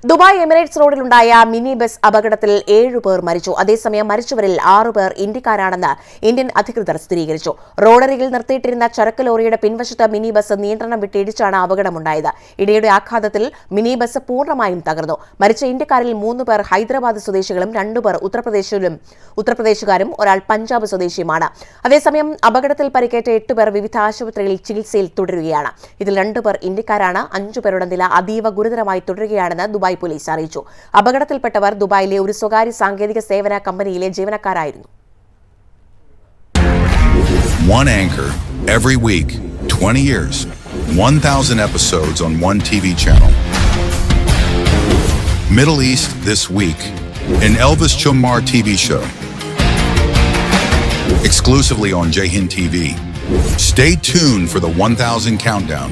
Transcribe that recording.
Dubai Emirates റോഡിലുണ്ടായ mini bus അപകടത്തിൽ 7 പേർ മരിച്ചു. അതേസമയം മരിച്ചവരിൽ 6 പേർ ഇന്ത്യക്കാരാണെന്ന് ഇന്ത്യൻ അധികൃതർ സ്ഥിരീകരിച്ചു. റോഡരികിൽ നിർത്തിയിട്ടിരുന്ന ചരക്ക് ലോറിയുടെ പിൻവശത്ത് മിനി ബസ് നിയന്ത്രണം വിട്ടിടിച്ചാണ് അപകടമുണ്ടായത്. ഇടിയുടെ ആഘാതത്തിൽ മിനി ബസ് പൂർണ്ണമായും തകർന്നു. മരിച്ച ഇന്ത്യക്കാരിൽ 3 പേർ ഹൈദരാബാദ് സ്വദേശികളും 2 പേർ ഉത്തർപ്രദേശുകാരും ഒരാൾ പഞ്ചാബ് സ്വദേശിയുമാണ്. അതേസമയം അപകടത്തിൽ പരിക്കേറ്റ 8 പേർ വിവിധ ആശുപത്രികളിൽ ചികിത്സയിൽ തുടരുകയാണ്. ഇതിൽ 2 പേർ ഇന്ത്യക്കാരാണ്. 5 പേരുടെ നില അതീവ ഗുരുതരമായി തുടരുകയാണെന്ന് ദുബായ് പോലീസ് അറിയിച്ചു. അപകടത്തിൽപ്പെട്ടവർ ദുബായിലെ ഒരു സ്വകാര്യ സാങ്കേതിക സേവന കമ്പനിയിലെ ജീവനക്കാരായിരുന്നു. One anchor every week, 20 years, 1,000 episodes on one TV channel. Middle East this week, an Elvis Chumar TV show. Exclusively on Jai Hind TV. Stay tuned for the 1,000 countdown.